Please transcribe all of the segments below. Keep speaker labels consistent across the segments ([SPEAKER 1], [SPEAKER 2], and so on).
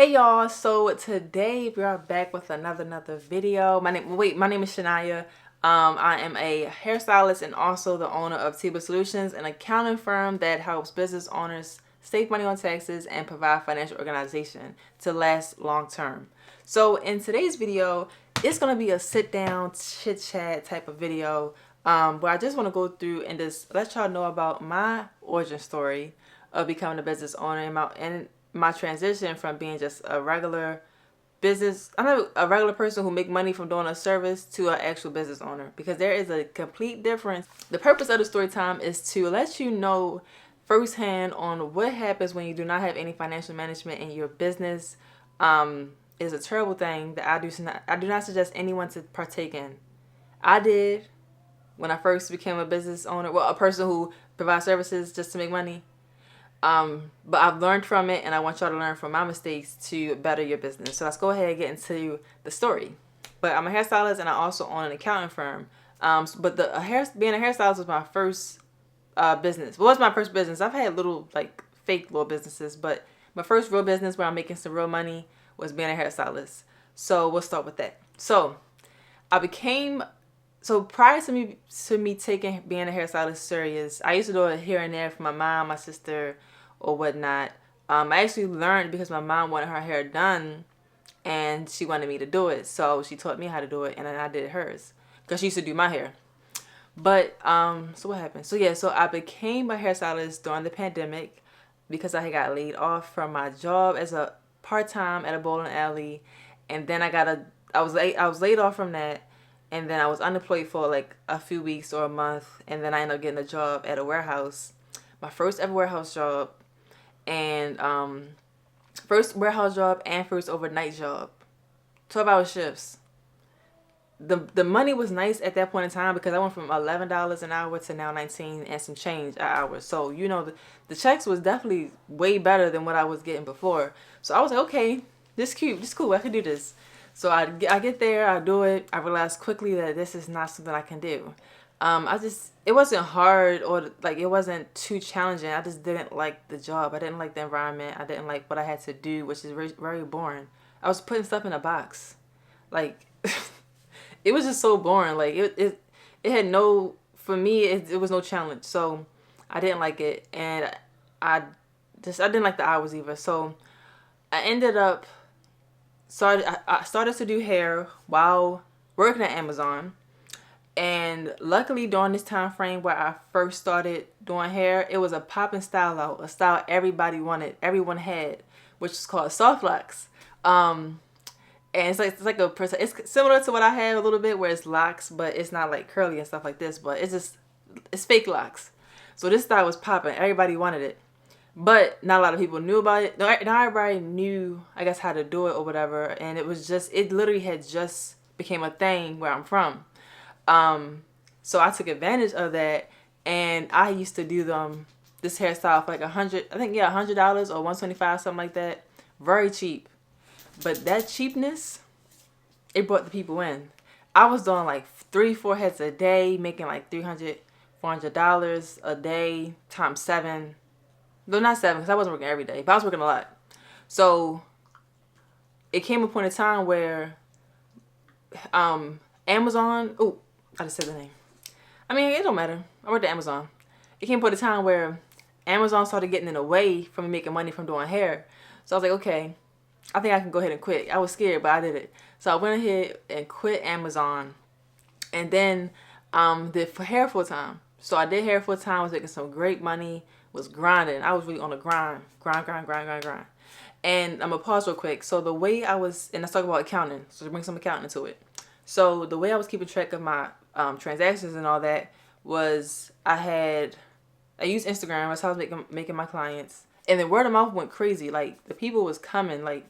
[SPEAKER 1] Hey y'all, so today we are back with another video. My name is Shania. I am a hairstylist and also the owner of Tiba Solutions, an accounting firm that helps business owners save money on taxes and provide financial organization to last long term. So in today's video, it's gonna be a sit down chit chat type of video where I just want to go through and just let y'all know about my origin story of becoming a business owner and my transition from being just a regular I'm a regular person who make money from doing a service to an actual business owner, because there is a complete difference. The purpose of the story time is to let you know firsthand on what happens when you do not have any financial management in your business. Is a terrible thing that I do not suggest anyone to partake in. I did when I first became a business owner, well, a person who provides services just to make money. But I've learned from it, and I want y'all to learn from my mistakes to better your business. So let's go ahead and get into the story. But I'm a hairstylist, and I also own an accounting firm. But being a hairstylist was my first business. Well, it was my first business. I've had little fake little businesses, but my first real business where I'm making some real money was being a hairstylist. So we'll start with that. So prior to me taking being a hairstylist serious, I used to do it here and there for my mom, my sister, or whatnot. I actually learned because my mom wanted her hair done, and she wanted me to do it. So she taught me how to do it, and then I did hers because she used to do my hair. But so what happened? So I became a hairstylist during the pandemic because I had got laid off from my job as a part-time at a bowling alley, and then I was laid off from that. And then I was unemployed for like a few weeks or a month. And then I ended up getting a job at a warehouse. My first ever warehouse job. And first warehouse job and first overnight job. 12-hour shifts. The money was nice at that point in time because I went from $11 an hour to now 19 and some change an hour. So, the checks was definitely way better than what I was getting before. So I was like, okay, this is cool. I can do this. So I get there, I do it. I realized quickly that this is not something I can do. It wasn't hard or it wasn't too challenging. I just didn't like the job. I didn't like the environment. I didn't like what I had to do, which is very, very boring. I was putting stuff in a box. It was just so boring. It had for me, it was no challenge. So I didn't like it. And I didn't like the hours either. So I ended up I started to do hair while working at Amazon, and luckily during this time frame where I first started doing hair, it was a popping style out, a style everyone had, which is called soft locks. And it's similar to what I have a little bit, where it's locks, but it's not like curly and stuff like this, but it's fake locks. So this style was popping, everybody wanted it. But not a lot of people knew about it. Not everybody knew, I guess, how to do it or whatever. And it literally had just became a thing where I'm from. So I took advantage of that, and I used to do this hairstyle for like $100 or $125, something like that. Very cheap. But that cheapness, it brought the people in. I was doing like 3-4 heads a day, making like $300-$400 a day times 7. No, not 7, because I wasn't working every day, but I was working a lot. So it came a point in time where Amazon, I just said the name. I mean, it don't matter. I worked at Amazon. It came a point in time where Amazon started getting in the way from me making money from doing hair. So I was like, okay, I think I can go ahead and quit. I was scared, but I did it. So I went ahead and quit Amazon, and then did hair full time. So I did hair full time, was making some great money, was grinding. I was really on a grind. And I'm gonna pause real quick. So the way let's talk about accounting. So to bring some accounting into it. So the way I was keeping track of my transactions and all that was I used Instagram. That's how I was making my clients. And then word of mouth went crazy. Like the people was coming. So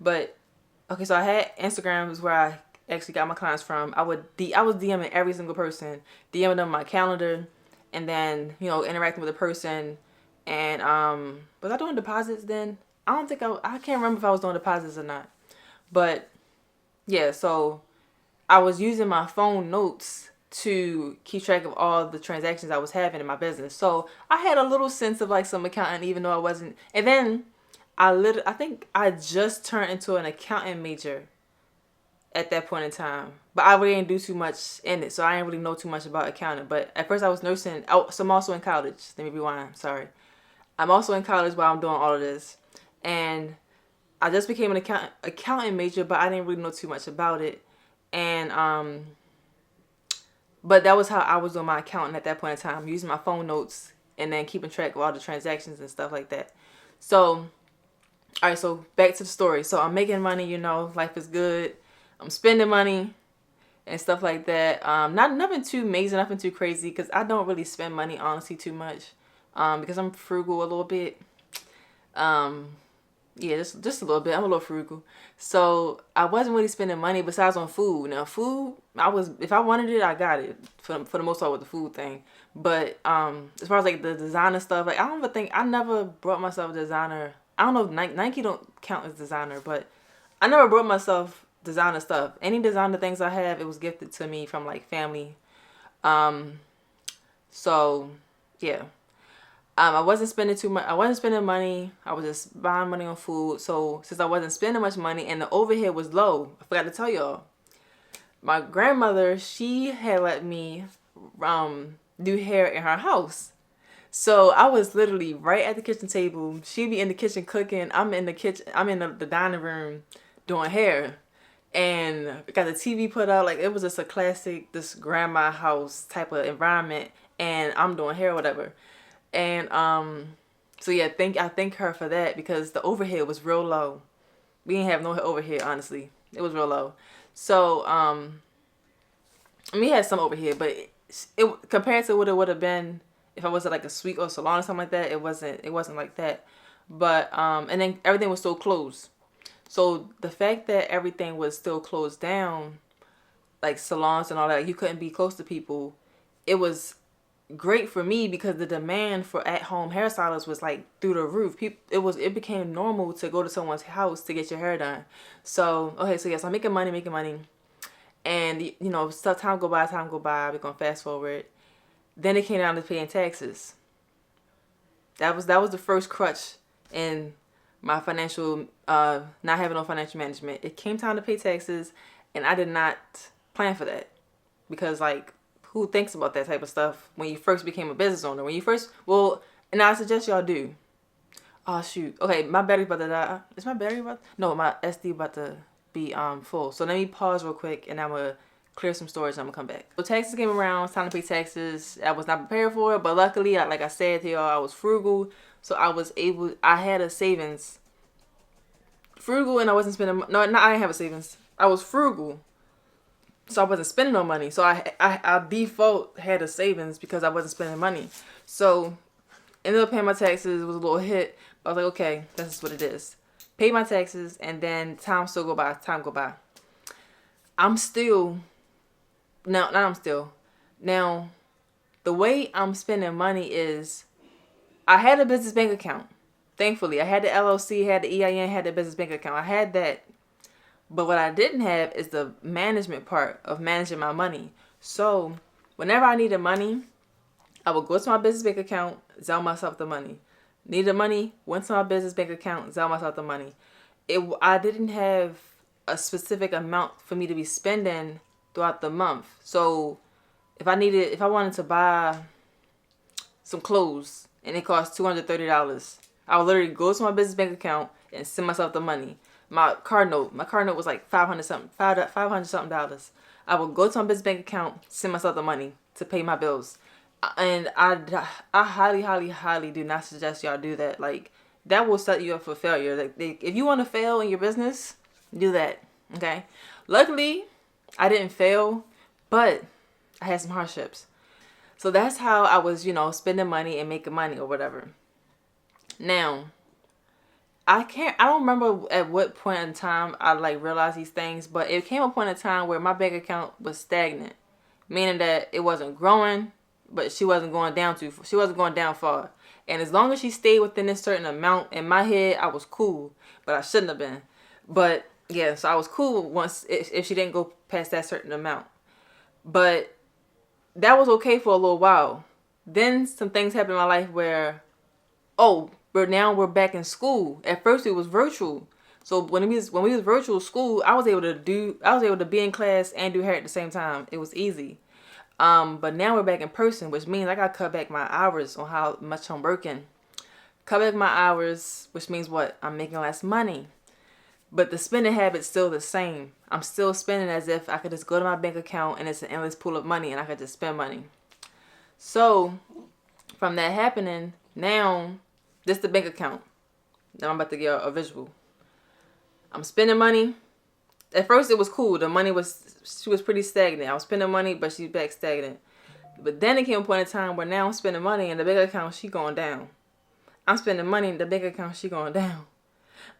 [SPEAKER 1] I had Instagram is where I actually got my clients from. I was DMing every single person, DMing them my calendar, and then interacting with the person. And was I doing deposits then? I can't remember if I was doing deposits or not. But yeah, so I was using my phone notes to keep track of all the transactions I was having in my business. So I had a little sense of some accounting, even though I wasn't. And then I think I just turned into an accounting major at that point in time. But I really didn't do too much in it, so I didn't really know too much about accounting. But at first I was nursing. Oh, so I'm also in college. Let me rewind. Sorry. I'm also in college while I'm doing all of this. And I just became an accounting major, but I didn't really know too much about it. And but that was how I was doing my accounting at that point in time, using my phone notes and then keeping track of all the transactions and stuff like that. So, all right, so back to the story. So I'm making money, life is good. I'm spending money and stuff like that. Not nothing too amazing, nothing too crazy, because I don't really spend money honestly too much, because I'm frugal a little bit. Yeah, just a little bit. I'm a little frugal, so I wasn't really spending money besides on food. Now, food, if I wanted it, I got it for the most part with the food thing. But as far as like the designer stuff, like I never brought myself designer. I don't know if Nike don't count as designer, but I never brought myself designer stuff. Any designer things I have, it was gifted to me from like family. So yeah. I wasn't spending too much. I wasn't spending money. I was just buying money on food. So since I wasn't spending much money and the overhead was low, I forgot to tell y'all. My grandmother, she had let me do hair in her house. So I was literally right at the kitchen table. She'd be in the kitchen cooking. I'm in the kitchen. I'm in the dining room doing hair, and got the TV put out. Like, it was just a classic, this grandma house type of environment. And I'm doing hair or whatever. And so yeah, I thank her for that, because the overhead was real low. We didn't have no overhead, honestly. It was real low. So we had some overhead, but it compared to what it would have been if I was at like a suite or salon or something like that, it wasn't like that. But and then everything was still closed. So the fact that everything was still closed down, like salons and all that, you couldn't be close to people, it was great for me because the demand for at-home hairstylists was like through the roof. It became normal to go to someone's house to get your hair done. So okay, so yes, I'm making money, and stuff, time go by. We're gonna fast forward. Then it came down to paying taxes. That was the first crutch in my financial, not having no financial management. It came time to pay taxes, and I did not plan for that, because like, who thinks about that type of stuff when you first became a business owner? And I suggest y'all do. Oh shoot. Okay, my battery's about to die. Is my battery about? No, my SD about to be full. So let me pause real quick, and I'm gonna clear some storage, and I'm gonna come back. So taxes came around. It's time to pay taxes. I was not prepared for it, but luckily, like I said to y'all, I was frugal, so I had a savings. Frugal, and I wasn't spending. No, I didn't have a savings. I was frugal, so I wasn't spending no money. So I default had a savings because I wasn't spending money. So ended up paying my taxes. It was a little hit, but I was like, okay, that's what it is. Pay my taxes, and then time go by. Now, the way I'm spending money is, I had a business bank account. Thankfully, I had the LLC, had the EIN, had the business bank account. I had that. But what I didn't have is the management part of managing my money. So whenever I needed money, I would go to my business bank account, Zelle myself the money. Needed money, went to my business bank account, Zelle myself the money. I didn't have a specific amount for me to be spending throughout the month. So if I wanted to buy some clothes and it cost $230, I would literally go to my business bank account and send myself the money. My car note was like $500 something dollars. I would go to my business bank account, send myself the money to pay my bills. And I highly, highly, highly do not suggest y'all do that. Like, that will set you up for failure. Like, if you want to fail in your business, do that. Okay. Luckily, I didn't fail, but I had some hardships. So that's how I was, spending money and making money or whatever. Now, I don't remember at what point in time I like realized these things, but it came a point in time where my bank account was stagnant, meaning that it wasn't growing, but she wasn't going down far. And as long as she stayed within this certain amount, in my head, I was cool, but I shouldn't have been. But yeah, so I was cool once if she didn't go past that certain amount. But that was okay for a little while. Then some things happened in my life where, but now we're back in school. At first it was virtual. So when we was virtual school, I was able to be in class and do hair at the same time. It was easy. But now we're back in person, which means I gotta cut back my hours on how much I'm working. Cut back my hours, which means what? I'm making less money. But the spending habit's still the same. I'm still spending as if I could just go to my bank account and it's an endless pool of money and I could just spend money. So from that happening, now this the bank account. Now I'm about to get a visual. I'm spending money. At first it was cool. The money she was pretty stagnant. I was spending money, but she's back stagnant. But then it came a point in time where now I'm spending money and the bank account, she going down. I'm spending money in the bank account, she going down.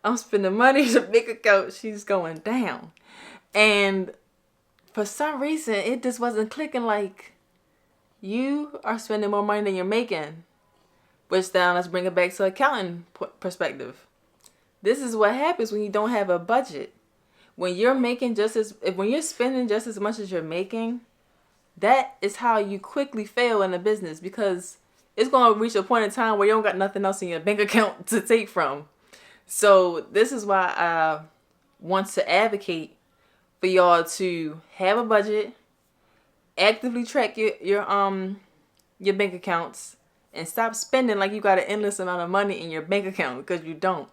[SPEAKER 1] I'm spending money in the bank account, she's going down. And for some reason, it just wasn't clicking. Like, you are spending more money than you're making. Which now, let's bring it back to accounting perspective. This is what happens when you don't have a budget. When you're when you're spending just as much as you're making, that is how you quickly fail in a business, because it's going to reach a point in time where you don't got nothing else in your bank account to take from. So this is why I want to advocate for y'all to have a budget, actively track your bank accounts, and stop spending like you got an endless amount of money in your bank account, because you don't.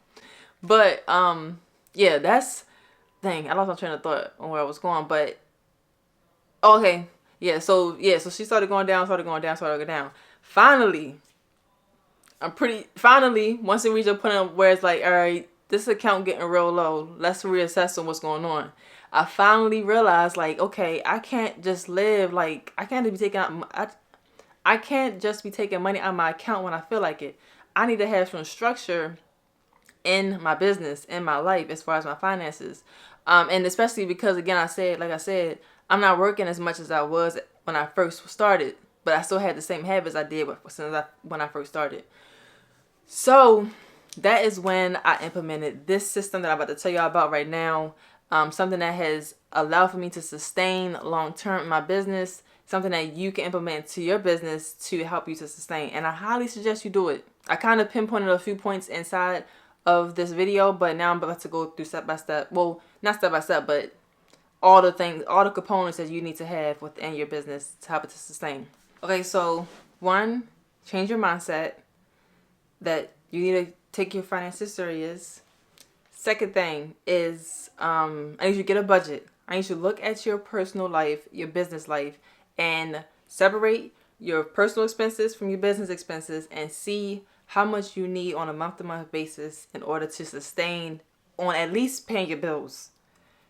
[SPEAKER 1] But yeah, that's dang, I lost my train of thought on where I was going. But okay, so she started going down. Finally, once it reached a point where it's like, all right, this account getting real low, let's reassess on what's going on. I finally realized, like, okay, I can't just live like, I can't just be taking money out of my account when I feel like it. I need to have some structure in my business, in my life, as far as my finances. And especially because, again, like I said, I'm not working as much as I was when I first started, but I still had the same habits I did when I first started. So that is when I implemented this system that I'm about to tell y'all about right now. Something that has allowed for me to sustain long-term in my business, something that you can implement to your business to help you to sustain. And I highly suggest you do it. I kind of pinpointed a few points inside of this video, but now I'm about to go through step by step. Well, not step by step, but all the components that you need to have within your business to help it to sustain. Okay, so 1, change your mindset that you need to take your finances serious. Second thing is, I need you to get a budget. I need you to look at your personal life, your business life, and separate your personal expenses from your business expenses and see how much you need on a month-to-month basis in order to sustain on at least paying your bills.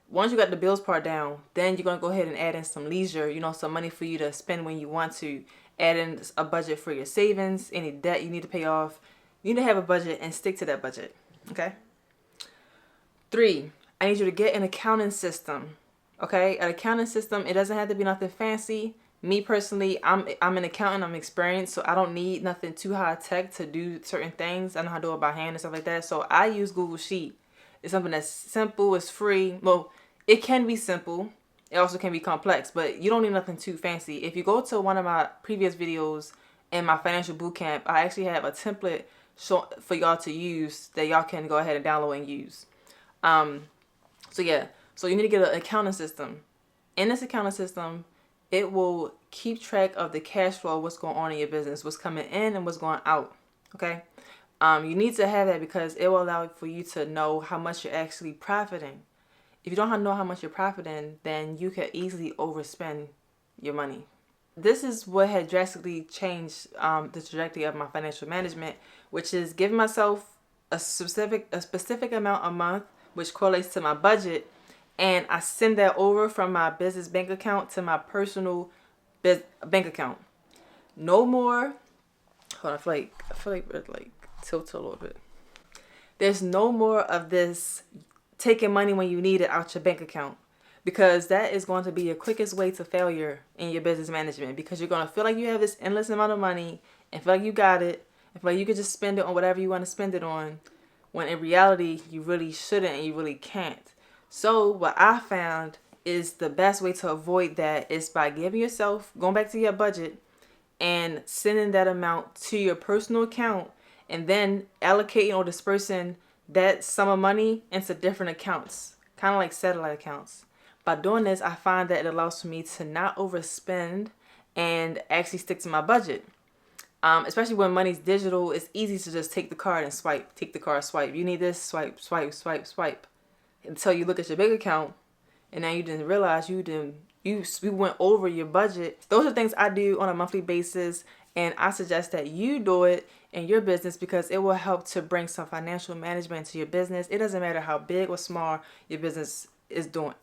[SPEAKER 1] Once you got the bills part down, then you're going to go ahead and add in some leisure, some money for you to spend when you want to. Add in a budget for your savings, any debt you need to pay off. You need to have a budget and stick to that budget, okay? 3, I need you to get an accounting system, okay? An accounting system, it doesn't have to be nothing fancy. Me personally, I'm an accountant, I'm experienced, so I don't need nothing too high tech to do certain things. I know how to do it by hand and stuff like that. So I use Google Sheet. It's something that's simple, it's free. Well, it can be simple. It also can be complex, but you don't need nothing too fancy. If you go to one of my previous videos in my financial bootcamp, I actually have a template for y'all to use that y'all can go ahead and download and use. So you need to get an accounting system. In this accounting system, it will keep track of the cash flow, what's going on in your business, what's coming in and what's going out. Okay. You need to have that because it will allow for you to know how much you're actually profiting. If you don't know how much you're profiting, then you could easily overspend your money. This is what had drastically changed the trajectory of my financial management, which is giving myself a specific amount a month, which correlates to my budget, and I send that over from my business bank account to my personal bank account. No more. Hold on, I feel like it like tilts a little bit. There's no more of this taking money when you need it out your bank account, because that is going to be your quickest way to failure in your business management, because you're going to feel like you have this endless amount of money and feel like you got it and feel like you could just spend it on whatever you want to spend it on, when in reality you really shouldn't and you really can't. So what I found is the best way to avoid that is by going back to your budget and sending that amount to your personal account and then allocating or dispersing that sum of money into different accounts, kind of like satellite accounts. By doing this, I find that it allows for me to not overspend and actually stick to my budget. Especially when money's digital, it's easy to just take the card and swipe. Take the card, swipe. You need this, swipe, swipe, swipe, swipe. Until you look at your bank account, and now you didn't realize you went over your budget. Those are things I do on a monthly basis, and I suggest that you do it in your business because it will help to bring some financial management to your business. It doesn't matter how big or small your business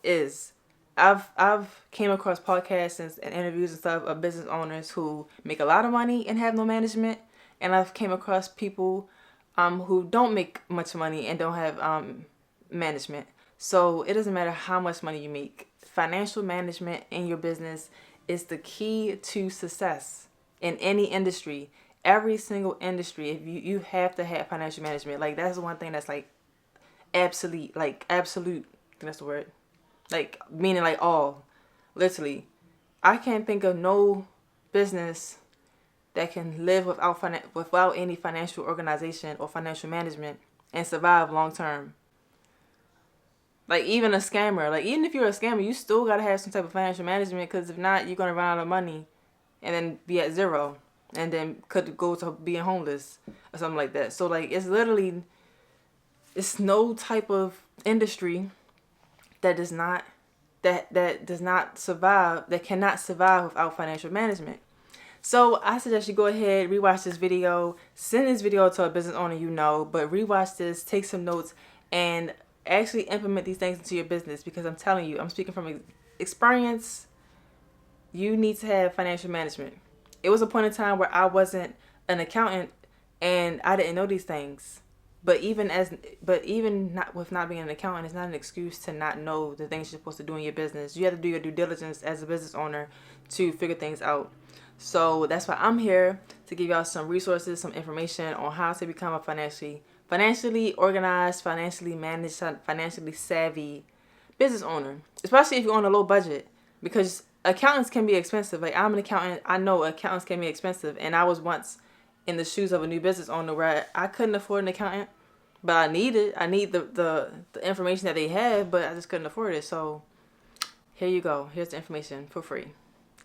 [SPEAKER 1] is. I've came across podcasts and interviews and stuff of business owners who make a lot of money and have no management, and I've came across people who don't make much money and don't have management. So it doesn't matter how much money you make. Financial management in your business is the key to success in any industry. Every single industry, if you have to have financial management. Like, that's one thing that's like absolute. I think that's the word. Like, meaning like all, literally. I can't think of no business that can live without any financial organization or financial management and survive long term. Like, even a scammer, like, even if you're a scammer, you still got to have some type of financial management, because if not, you're going to run out of money and then be at zero, and then could go to being homeless or something like that. So, like, it's no type of industry that does not survive, that cannot survive without financial management. So I suggest you go ahead, rewatch this video, send this video to a business owner you know, but rewatch this, take some notes, and actually implement these things into your business, because I'm telling you, I'm speaking from experience. You need to have financial management. It was a point in time where I wasn't an accountant and I didn't know these things. But even not being an accountant, it's not an excuse to not know the things you're supposed to do in your business. You have to do your due diligence as a business owner to figure things out. So that's why I'm here, to give y'all some resources, some information on how to become a financially organized, financially managed, financially savvy business owner, especially if you're on a low budget, because accountants can be expensive. Like, I'm an accountant. I know accountants can be expensive, and I was once in the shoes of a new business owner where I couldn't afford an accountant, but I need the information that they have, but I just couldn't afford it. So here you go. Here's the information for free.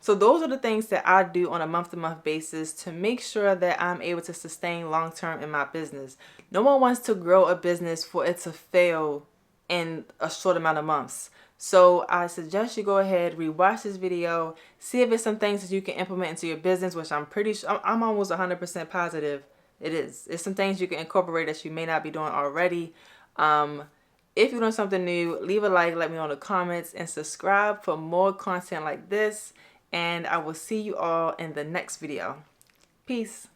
[SPEAKER 1] So those are the things that I do on a month-to-month basis to make sure that I'm able to sustain long-term in my business. No one wants to grow a business for it to fail in a short amount of months. So I suggest you go ahead, rewatch this video, see if it's some things that you can implement into your business, which I'm pretty sure, I'm almost 100% positive it is. It's some things you can incorporate that you may not be doing already. If you're doing something new, leave a like, let me know in the comments, and subscribe for more content like this. And I will see you all in the next video. Peace.